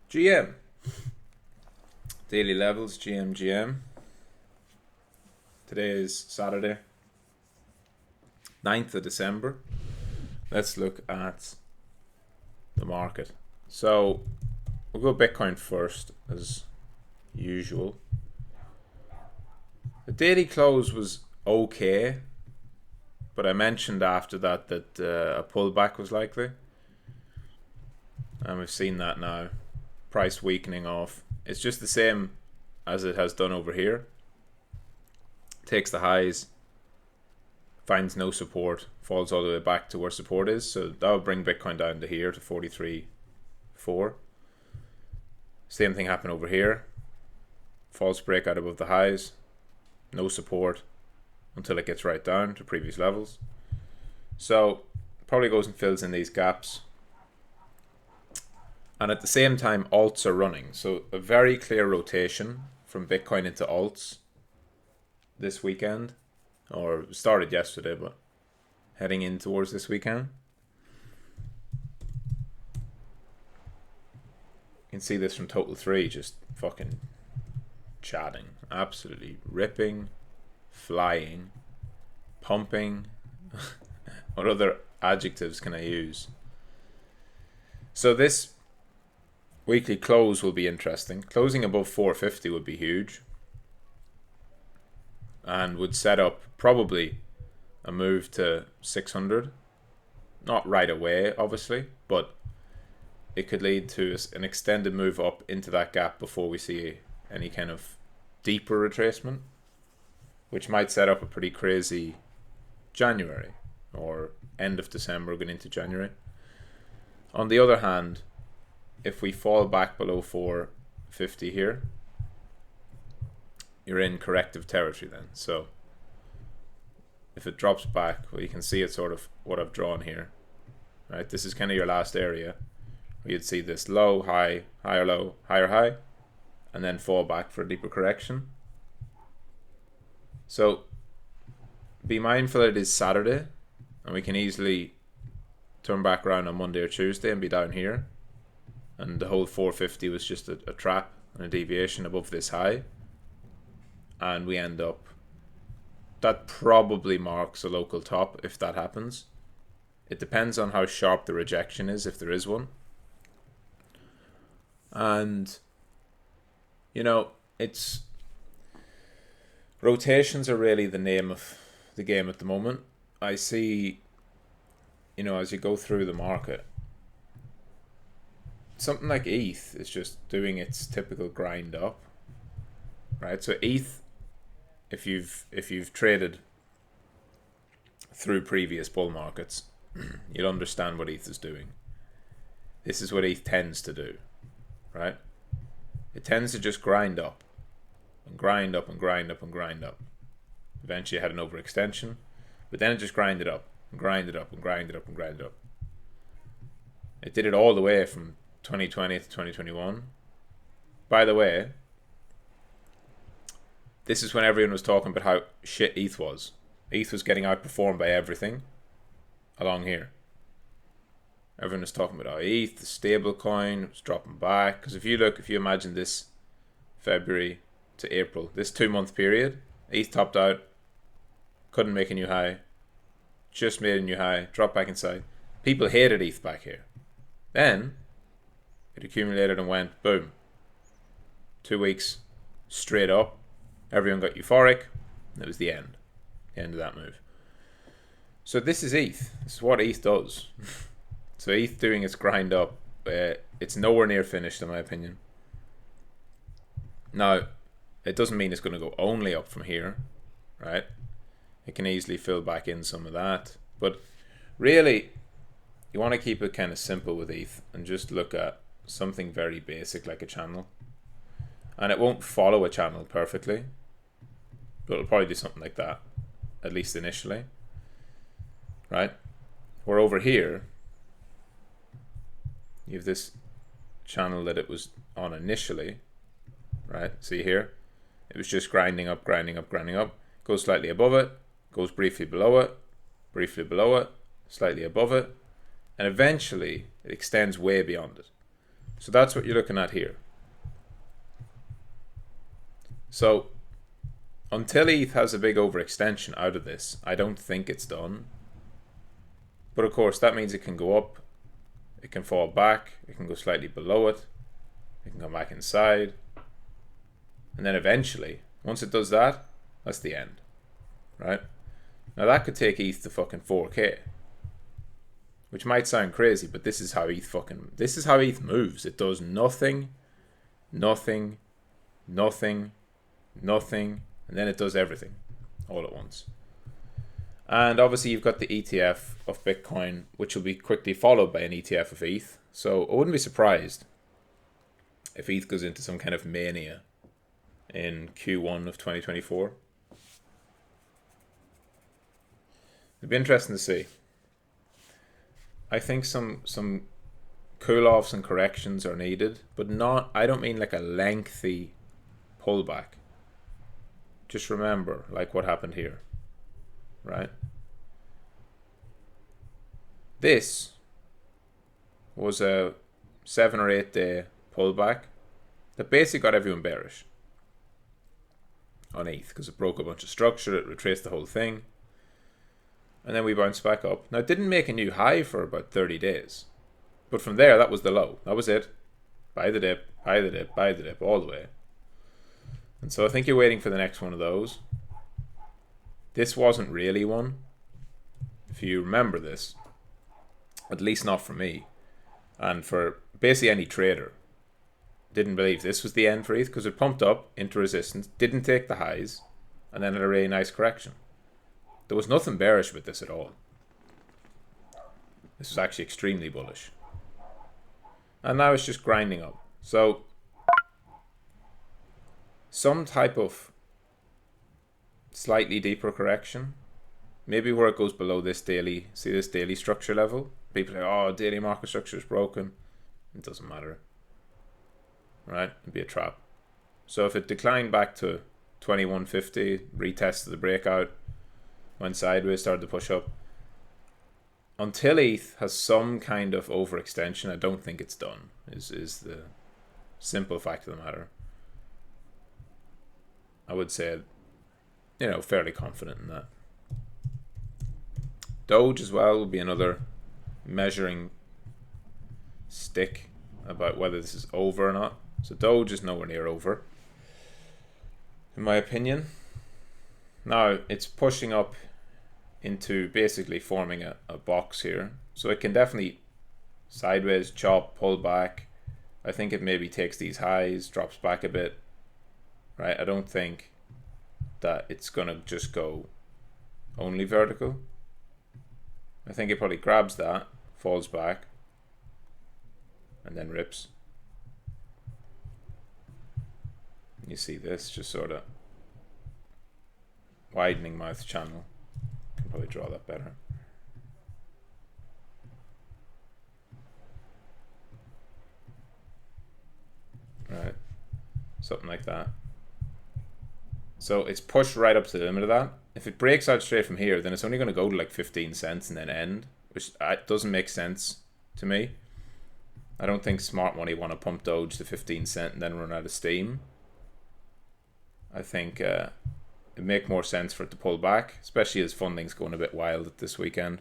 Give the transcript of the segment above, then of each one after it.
GM. Daily levels, GM. Today is Saturday, 9th of December. Let's look at the market. So we'll go Bitcoin first, as usual. The daily close was okay, but I mentioned after that a pullback was likely. And we've seen that now. Price weakening off. It's just the same as it has done over here. Takes the highs, finds no support, falls all the way back to where support is. So that would bring Bitcoin down to here to 43.4. Same thing happened over here. False breakout above the highs, no support until it gets right down to previous levels. So probably goes and fills in these gaps. And at the same time, alts are running. So a very clear rotation from Bitcoin into alts this weekend, or started yesterday, but heading in towards this weekend. You can see this from Total 3, just fucking chatting, absolutely ripping, flying, pumping. What other adjectives can I use? So this weekly close will be interesting. Closing above 450 would be huge, and would set up probably a move to 600. Not right away, obviously, but it could lead to an extended move up into that gap before we see any kind of deeper retracement, which might set up a pretty crazy January or end of December going into January. On the other hand, if we fall back below 450 here, you're in corrective territory then. So if it drops back, well, you can see it's sort of what I've drawn here, right? This is kind of your last area where you'd see this low, high, higher low, higher high, and then fall back for a deeper correction. So be mindful that it is Saturday, and we can easily turn back around on Monday or Tuesday and be down here. And the whole 450 was just a trap and a deviation above this high. And we end up, that probably marks a local top if that happens. It depends on how sharp the rejection is, if there is one. And, you know, it's, rotations are really the name of the game at the moment. I see, you know, as you go through the market, something like ETH is just doing its typical grind up, right? So ETH, if you've traded through previous bull markets, you'll understand what ETH is doing. This is what ETH tends to do, right? It tends to just grind up and grind up and grind up and grind up. Eventually it had an overextension, but then it just grinded up and grinded up and grinded up and grinded up. It did it all the way from 2020 to 2021. By the way, this is when everyone was talking about how shit ETH was. ETH was getting outperformed by everything along here. Everyone was talking about how ETH, the stable coin, was dropping back. Because if you imagine this February to April, this 2-month period, ETH topped out, couldn't make a new high, just made a new high, dropped back inside. People hated ETH back here. Then it accumulated and went boom. 2 weeks straight up. Everyone got euphoric. It was the end of that move. So this is ETH. This is what ETH does. So ETH doing its grind up. It's nowhere near finished in my opinion. Now, it doesn't mean it's going to go only up from here, right? It can easily fill back in some of that. But really, you want to keep it kind of simple with ETH and just look at something very basic like a channel. And it won't follow a channel perfectly, but it'll probably do something like that, at least initially, right? Where over here, you have this channel that it was on initially, right? See here, it was just grinding up, grinding up, grinding up, goes slightly above it, goes briefly below it, slightly above it, and eventually it extends way beyond it. So that's what you're looking at here. So until ETH has a big overextension out of this, I don't think it's done. But of course, that means it can go up, it can fall back, it can go slightly below it, it can come back inside. And then eventually, once it does that, that's the end. Right? Now that could take ETH to fucking 4K. Which might sound crazy, but this is how ETH moves. It does nothing, nothing, nothing, nothing, and then it does everything all at once. And obviously you've got the ETF of Bitcoin, which will be quickly followed by an ETF of ETH. So I wouldn't be surprised if ETH goes into some kind of mania in Q1 of 2024. It'd be interesting to see. I think some cool-offs and corrections are needed, but not, I don't mean like a lengthy pullback. Just remember, like what happened here, right? This was a 7 or 8 day pullback that basically got everyone bearish on ETH because it broke a bunch of structure, it retraced the whole thing. And then we bounced back up. Now, it didn't make a new high for about 30 days. But from there, that was the low. That was it. Buy the dip, buy the dip, buy the dip, all the way. And so I think you're waiting for the next one of those. This wasn't really one. If you remember this. At least not for me. And for basically any trader. Didn't believe this was the end for ETH because it pumped up into resistance. Didn't take the highs. And then had a really nice correction. There was nothing bearish with this at all. This was actually extremely bullish. And now it's just grinding up. So, some type of slightly deeper correction. Maybe where it goes below this daily, see this daily structure level? People say, oh, daily market structure is broken. It doesn't matter. Right? It'd be a trap. So if it declined back to 2150, retested the breakout, went sideways, started to push up. Until ETH has some kind of overextension, I don't think it's done, is the simple fact of the matter. I would say, fairly confident in that. Doge as well will be another measuring stick about whether this is over or not. So Doge is nowhere near over, in my opinion. Now, it's pushing up into basically forming a box here. So it can definitely sideways, chop, pull back. I think it maybe takes these highs, drops back a bit. Right? I don't think that it's going to just go only vertical. I think it probably grabs that, falls back, and then rips. You see this just sort of widening mouth channel. Can probably draw that better. Right, something like that. So it's pushed right up to the limit of that. If it breaks out straight from here, then it's only going to go to like 15 cents and then end, which doesn't make sense to me. I don't think smart money want to pump Doge to 15 cents and then run out of steam. I think it'd make more sense for it to pull back, especially as funding's going a bit wild this weekend.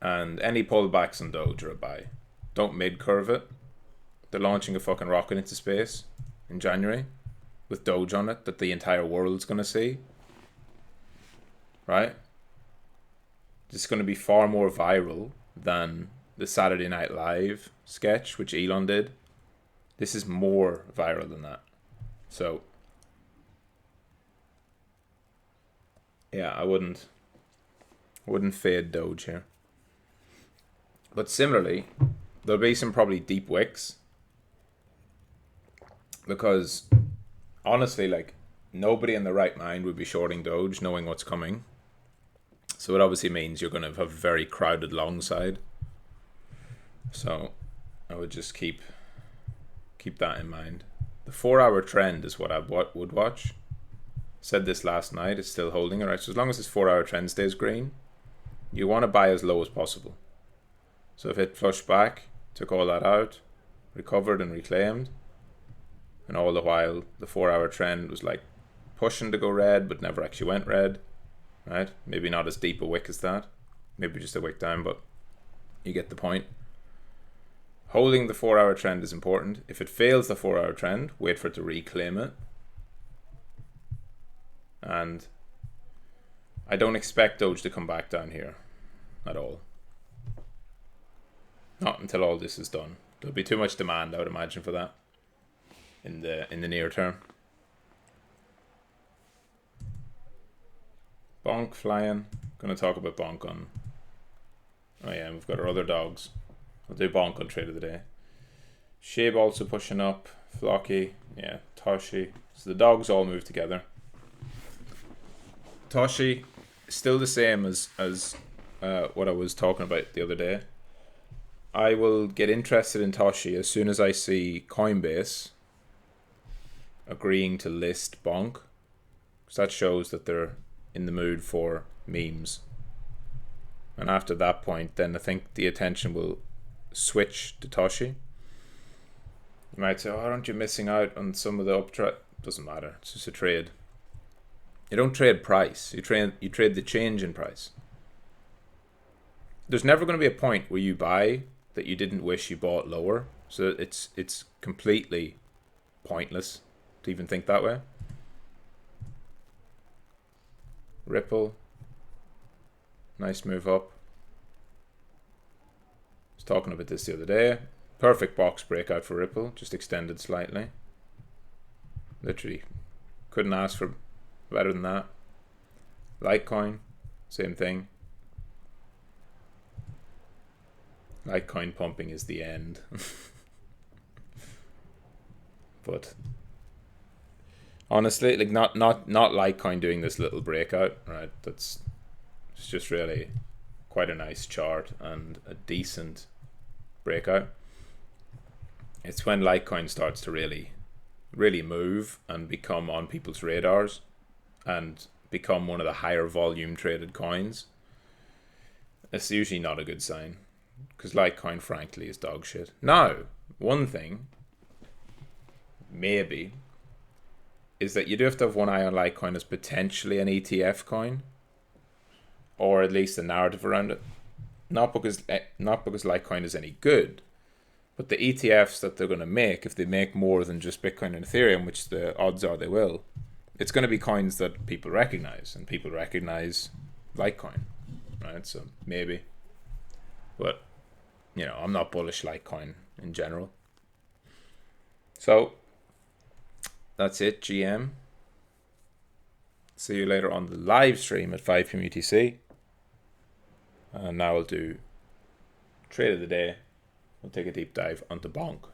And any pullbacks on Doge are a buy. Don't mid-curve it. They're launching a fucking rocket into space in January with Doge on it that the entire world's going to see. Right? It's going to be far more viral than the Saturday Night Live sketch, which Elon did. This is more viral than that. So, yeah, I wouldn't fade Doge here. But similarly, there'll be some probably deep wicks. Because, honestly, like, nobody in their right mind would be shorting Doge knowing what's coming. So it obviously means you're going to have a very crowded long side. So I would just keep that in mind. The 4-hour trend is what I would watch. Said this last night. It's still holding. Alright, so as long as this 4-hour trend stays green, you want to buy as low as possible. So if it flushed back, took all that out, recovered and reclaimed, and all the while the 4-hour trend was like pushing to go red but never actually went red, right? Maybe not as deep a wick as that, maybe just a wick down, but you get the point. Holding the 4-hour trend is important. If it fails the 4-hour trend, wait for it to reclaim it. And I don't expect Doge to come back down here at all. Not until all this is done. There'll be too much demand, I would imagine, for that in the near term. Bonk flying. Gonna talk about Bonk on. Oh yeah, we've got our other dogs. I'll do Bonk on trade of the day. Shabe also pushing up. Flocky, yeah, Toshi. So the dogs all move together. Toshi, still the same as what I was talking about the other day. I will get interested in Toshi as soon as I see Coinbase agreeing to list Bonk, because that shows that they're in the mood for memes. And after that point, then I think the attention will switch to Toshi. You might say, oh, aren't you missing out on some of the uptrend? Doesn't matter. It's just a trade. You don't trade price. You trade the change in price. There's never going to be a point where you buy that you didn't wish you bought lower. So it's completely pointless to even think that way. Ripple. Nice move up. I was talking about this the other day. Perfect box breakout for Ripple. Just extended slightly. Literally. Couldn't ask for better than that. Litecoin. Same thing. Litecoin pumping is the end. But honestly, like not Litecoin doing this little breakout, right? It's just really quite a nice chart and a decent breakout. It's when Litecoin starts to really move and become on people's radars and become one of the higher volume traded coins. It's usually not a good sign, because Litecoin frankly is dog shit. Now, one thing maybe is that you do have to have one eye on Litecoin as potentially an ETF coin, or at least a narrative around it. Not because Litecoin is any good, but the ETFs that they're going to make, if they make more than just Bitcoin and Ethereum, which the odds are they will, it's going to be coins that people recognize, and people recognize Litecoin, right? So maybe, but you know, I'm not bullish Litecoin in general. So that's it, GM. See you later on the live stream at 5 p.m. UTC. And now we'll do trade of the day. We'll take a deep dive onto Bonk.